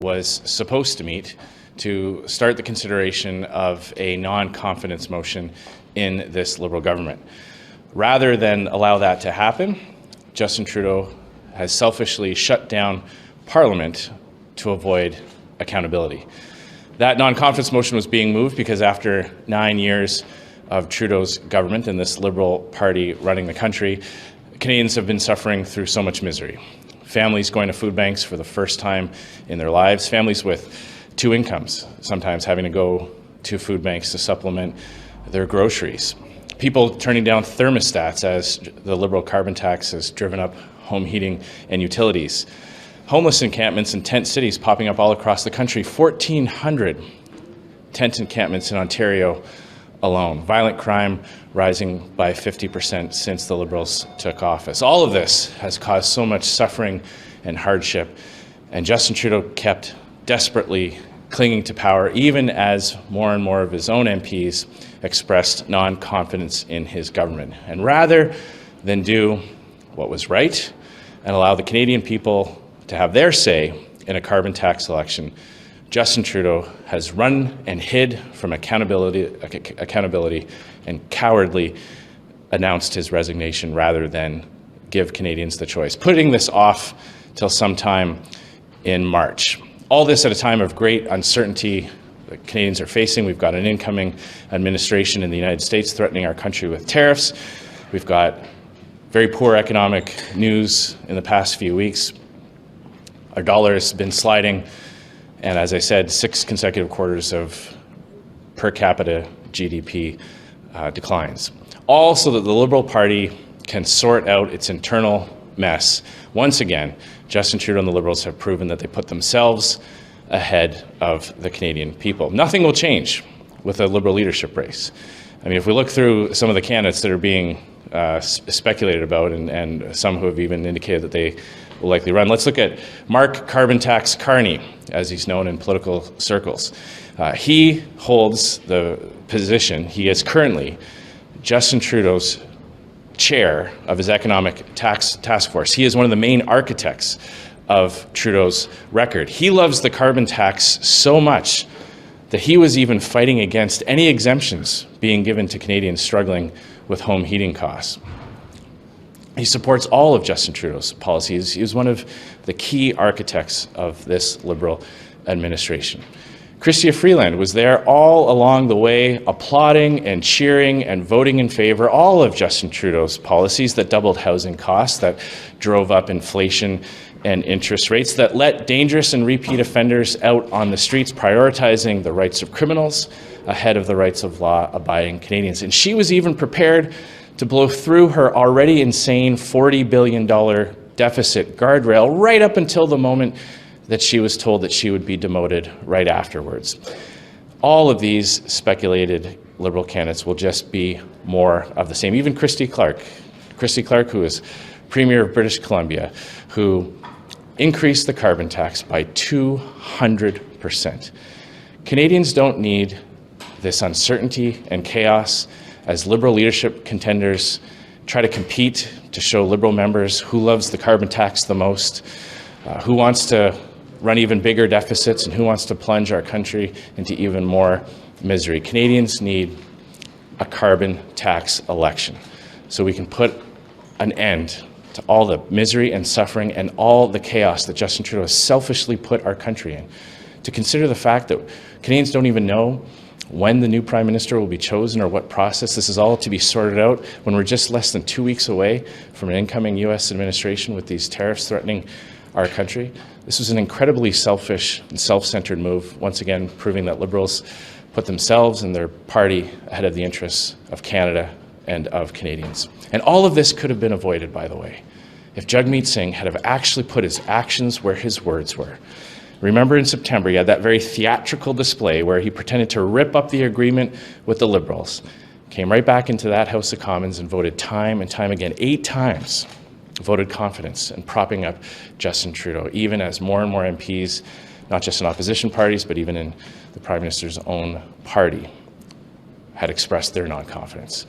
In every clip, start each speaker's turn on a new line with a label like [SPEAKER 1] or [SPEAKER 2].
[SPEAKER 1] was supposed to meet to start the consideration of a non-confidence motion in this Liberal government. Rather than allow that to happen, Justin Trudeau has selfishly shut down Parliament to avoid accountability. That non-confidence motion was being moved because after 9 years of Trudeau's government and this Liberal Party running the country, Canadians have been suffering through so much misery. Families going to food banks for the first time in their lives, families with two incomes, sometimes having to go to food banks to supplement their groceries. People turning down thermostats as the Liberal carbon tax has driven up home heating and utilities. Homeless encampments in tent cities popping up all across the country. 1,400 tent encampments in Ontario alone. Violent crime rising by 50% since the Liberals took office. All of this has caused so much suffering and hardship, and Justin Trudeau kept desperately clinging to power, even as more and more of his own MPs expressed non-confidence in his government. And rather than do what was right and allow the Canadian people to have their say in a carbon tax election, Justin Trudeau has run and hid from accountability and cowardly announced his resignation rather than give Canadians the choice, putting this off till sometime in March. All this at a time of great uncertainty that Canadians are facing. We've got an incoming administration in the United States threatening our country with tariffs. We've got very poor economic news in the past few weeks. Our dollar has been sliding, and as I said, 6 consecutive quarters of per capita GDP declines. All so that the Liberal Party can sort out its internal mess. Once again, Justin Trudeau and the Liberals have proven that they put themselves ahead of the Canadian people. Nothing will change with a Liberal leadership race. I mean, if we look through some of the candidates that are being speculated about and some who have even indicated that they will likely run, let's look at Mark Carbon Tax Carney, as he's known in political circles. He holds the position, he is currently Justin Trudeau's chair of his economic task force. He is one of the main architects of Trudeau's record. He loves the carbon tax so much that he was even fighting against any exemptions being given to Canadians struggling with home heating costs. He supports all of Justin Trudeau's policies. He was one of the key architects of this Liberal administration. Chrystia Freeland was there all along the way, applauding and cheering and voting in favor all of Justin Trudeau's policies that doubled housing costs, that drove up inflation and interest rates, that let dangerous and repeat offenders out on the streets, prioritizing the rights of criminals ahead of the rights of law-abiding Canadians. And she was even prepared to blow through her already insane $40 billion deficit guardrail right up until the moment that she was told that she would be demoted right afterwards. All of these speculated Liberal candidates will just be more of the same. Even Christy Clark, who is Premier of British Columbia, who increased the carbon tax by 200%. Canadians don't need this uncertainty and chaos as Liberal leadership contenders try to compete to show Liberal members who loves the carbon tax the most, who wants to run even bigger deficits, and who wants to plunge our country into even more misery. Canadians need a carbon tax election so we can put an end to all the misery and suffering and all the chaos that Justin Trudeau has selfishly put our country in. To consider the fact that Canadians don't even know when the new Prime Minister will be chosen or what process. This is all to be sorted out when we're just less than 2 weeks away from an incoming U.S. administration with these tariffs threatening our country. This was an incredibly selfish and self-centered move, once again proving that Liberals put themselves and their party ahead of the interests of Canada and of Canadians. And all of this could have been avoided, by the way, if Jagmeet Singh had have actually put his actions where his words were. Remember in September, he had that very theatrical display where he pretended to rip up the agreement with the Liberals, came right back into that House of Commons and voted time and time again, 8 times, voted confidence in propping up Justin Trudeau, even as more and more MPs, not just in opposition parties, but even in the Prime Minister's own party, had expressed their non-confidence.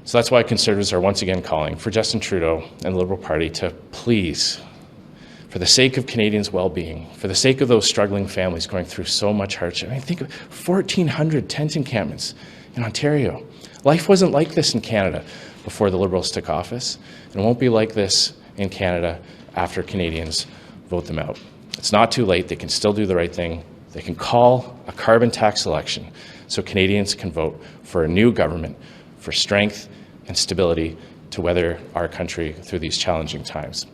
[SPEAKER 1] So that's why Conservatives are once again calling for Justin Trudeau and the Liberal Party to please for the sake of Canadians' well-being, for the sake of those struggling families going through so much hardship. I mean, think of 1,400 tent encampments in Ontario. Life wasn't like this in Canada before the Liberals took office, and it won't be like this in Canada after Canadians vote them out. It's not too late. They can still do the right thing. They can call a carbon tax election so Canadians can vote for a new government for strength and stability to weather our country through these challenging times.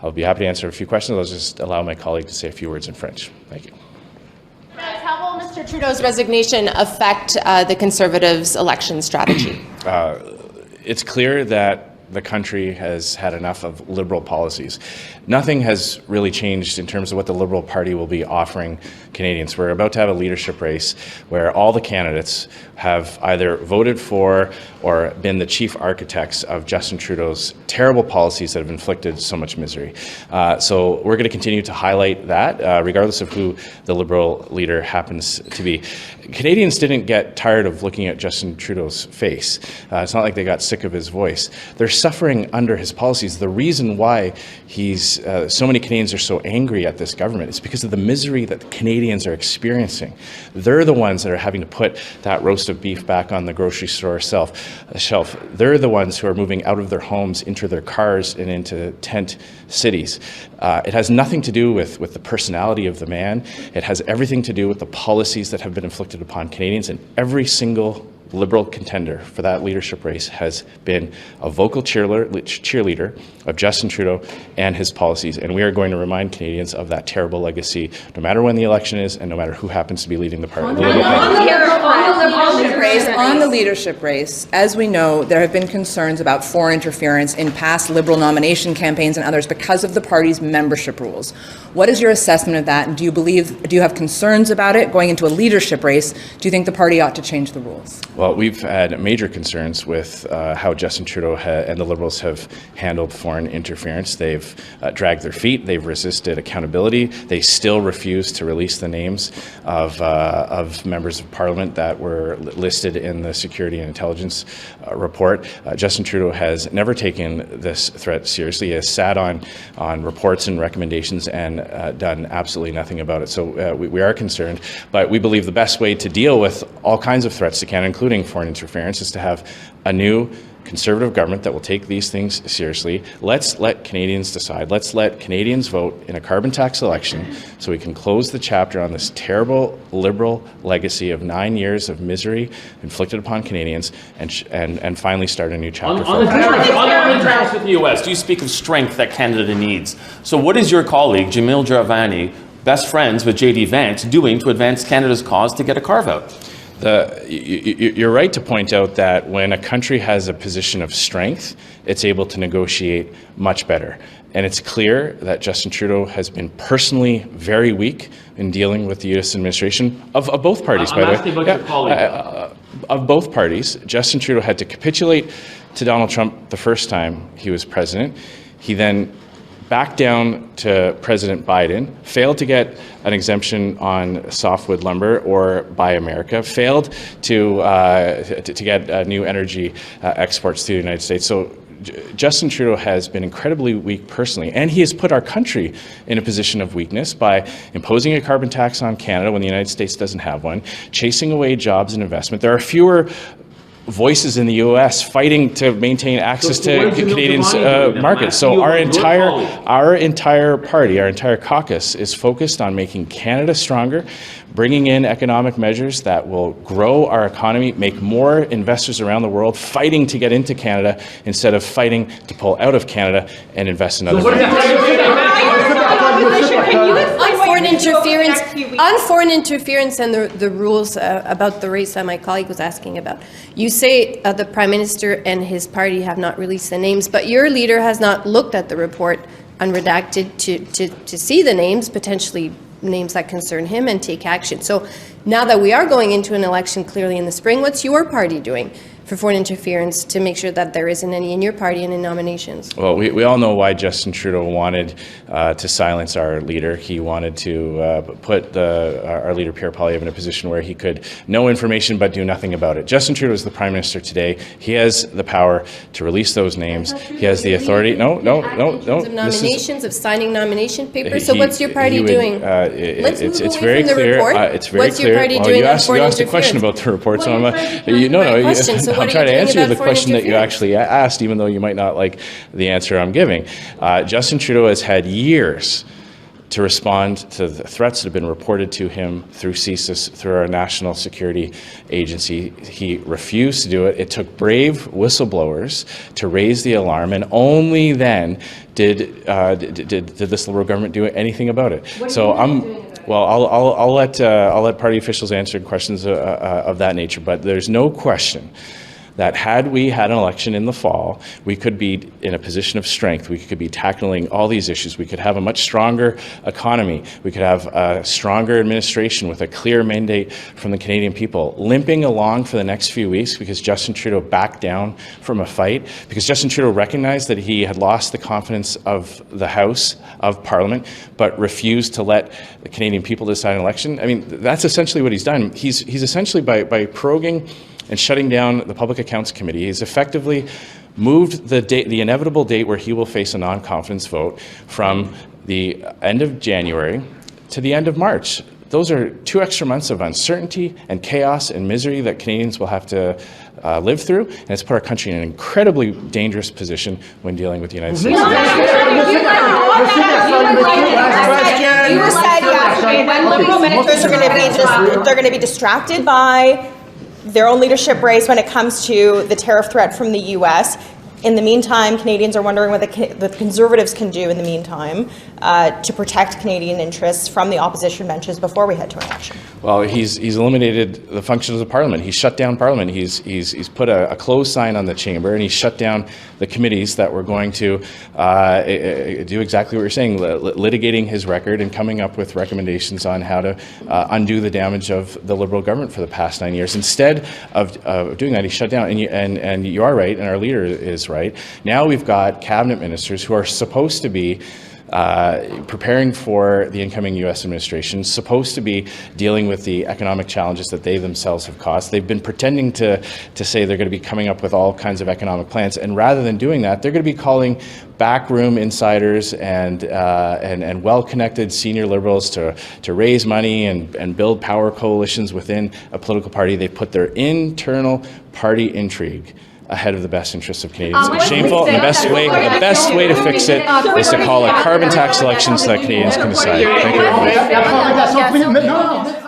[SPEAKER 1] I'll be happy to answer a few questions. I'll just allow my colleague to say a few words in French. Thank you.
[SPEAKER 2] How will Mr. Trudeau's resignation affect the Conservatives' election strategy?
[SPEAKER 1] It's clear that the country has had enough of Liberal policies. Nothing has really changed in terms of what the Liberal Party will be offering Canadians. We're about to have a leadership race where all the candidates have either voted for or been the chief architects of Justin Trudeau's terrible policies that have inflicted so much misery. So we're going to continue to highlight that, regardless of who the Liberal leader happens to be. Canadians didn't get tired of looking at Justin Trudeau's face. It's not like they got sick of his voice. They're suffering under his policies. The reason why so many Canadians are so angry at this government is because of the misery that the Canadians are experiencing. They're the ones that are having to put that roast of beef back on the grocery store shelf. They're the ones who are moving out of their homes into their cars and into tent cities. It has nothing to do with the personality of the man. It has everything to do with the policies that have been inflicted upon Canadians, and every single Liberal contender for that leadership race has been a vocal cheerleader of Justin Trudeau and his policies. And we are going to remind Canadians of that terrible legacy, no matter when the election is and no matter who happens to be leading the party.
[SPEAKER 3] On the leadership race, as we know, there have been concerns about foreign interference in past Liberal nomination campaigns and others because of the party's membership rules. What is your assessment of that? And do you have concerns about it going into a leadership race? Do you think the party ought to change the rules?
[SPEAKER 1] Well, we've had major concerns with how Justin Trudeau and the Liberals have handled foreign interference. They've dragged their feet. They've resisted accountability. They still refuse to release the names of members of Parliament that were listed in the Security and Intelligence report. Justin Trudeau has never taken this threat seriously. He has sat on reports and recommendations and done absolutely nothing about it. So we are concerned, but we believe the best way to deal with all kinds of threats to Canada, including foreign interference, is to have a new Conservative government that will take these things seriously. Let's let Canadians decide. Let's let Canadians vote in a carbon tax election so we can close the chapter on this terrible Liberal legacy of 9 years of misery inflicted upon Canadians and finally start a new chapter.
[SPEAKER 4] On the tariffs with the U.S., you speak of strength that Canada needs. So what is your colleague, Jamil Jaravani, best friends with J.D. Vance, doing to advance Canada's cause to get a carve-out?
[SPEAKER 1] You're right to point out that when a country has a position of strength, it's able to negotiate much better. And it's clear that Justin Trudeau has been personally very weak in dealing with the U.S. administration of both parties, by the way.
[SPEAKER 4] About your colleague.
[SPEAKER 1] Of both parties. Justin Trudeau had to capitulate to Donald Trump the first time he was president. He then backed down to President Biden, failed to get an exemption on softwood lumber or Buy America, failed to get new energy exports to the United States. So Justin Trudeau has been incredibly weak personally, and he has put our country in a position of weakness by imposing a carbon tax on Canada when the United States doesn't have one, chasing away jobs and investment. There are fewer voices in the U.S. fighting to maintain access to Canadians' markets. So our entire party, our entire caucus is focused on making Canada stronger, bringing in economic measures that will grow our economy, make more investors around the world fighting to get into Canada instead of fighting to pull out of Canada and invest in other countries.
[SPEAKER 2] On foreign interference and the rules about the race that my colleague was asking about, you say the Prime Minister and his party have not released the names, but your leader has not looked at the report unredacted to see the names, potentially names that concern him, and take action. So now that we are going into an election clearly in the spring, what's your party doing? for foreign interference to make sure that there isn't any in your party and in nominations?
[SPEAKER 1] Well, we all know why Justin Trudeau wanted to silence our leader. He wanted to put our leader, Pierre Poilievre, in a position where he could know information but do nothing about it. Justin Trudeau is the Prime Minister today. He has the power to release those names. He has the authority. No.
[SPEAKER 2] Of nominations, of signing nomination papers. So what's your party doing? Let's move
[SPEAKER 1] it's
[SPEAKER 2] away
[SPEAKER 1] very
[SPEAKER 2] from the
[SPEAKER 1] clear.
[SPEAKER 2] report.
[SPEAKER 1] It's very
[SPEAKER 2] What's
[SPEAKER 1] clear.
[SPEAKER 2] your party
[SPEAKER 1] Well,
[SPEAKER 2] doing
[SPEAKER 1] you
[SPEAKER 2] on
[SPEAKER 1] asked
[SPEAKER 2] foreign
[SPEAKER 1] a question
[SPEAKER 2] interference?
[SPEAKER 1] about the report, so
[SPEAKER 2] Well,
[SPEAKER 1] I'm
[SPEAKER 2] you're trying to question, so what
[SPEAKER 1] I'm
[SPEAKER 2] are
[SPEAKER 1] trying to
[SPEAKER 2] you doing
[SPEAKER 1] answer you
[SPEAKER 2] about
[SPEAKER 1] the
[SPEAKER 2] foreign
[SPEAKER 1] question that you
[SPEAKER 2] interference?
[SPEAKER 1] actually asked, even though you might not like the answer I'm giving. Justin Trudeau has had years to respond to the threats that have been reported to him through CSIS, through our National Security Agency. He refused to do it. It took brave whistleblowers to raise the alarm, and only then did this Liberal government do anything about it. Well, I'll let party officials answer questions of that nature, but there's no question that had we had an election in the fall, we could be in a position of strength. We could be tackling all these issues. We could have a much stronger economy. We could have a stronger administration with a clear mandate from the Canadian people. Limping along for the next few weeks because Justin Trudeau backed down from a fight, because Justin Trudeau recognized that he had lost the confidence of the House, of Parliament, but refused to let the Canadian people decide an election. I mean, that's essentially what he's done. He's essentially, by proroguing and shutting down the Public Accounts Committee, he's effectively moved the inevitable date where he will face a non-confidence vote from the end of January to the end of March. Those are 2 extra months of uncertainty and chaos and misery that Canadians will have to live through, and it's put our country in an incredibly dangerous position when dealing with the United States.
[SPEAKER 5] You said when Liberal ministers they're going to be distracted by their own leadership race when it comes to the tariff threat from the U.S. In the meantime, Canadians are wondering what the Conservatives can do in the meantime to protect Canadian interests from the opposition benches before we head to an election.
[SPEAKER 1] Well, he's eliminated the functions of Parliament. He's shut down Parliament. He's put a closed sign on the chamber, and he's shut down the committees that were going to do exactly what you're saying, litigating his record and coming up with recommendations on how to undo the damage of the Liberal government for the past 9 years. Instead of doing that, he shut down. And you are right, and our leader is right. Now we've got cabinet ministers who are supposed to be preparing for the incoming U.S. administration, supposed to be dealing with the economic challenges that they themselves have caused. They've been pretending to say they're going to be coming up with all kinds of economic plans, and rather than doing that, they're going to be calling backroom insiders and well-connected senior Liberals to raise money and build power coalitions within a political party. They put their internal party intrigue ahead of the best interests of Canadians. It's shameful, and the best way to fix it is to call a carbon tax election so that Canadians can decide. Thank you very much.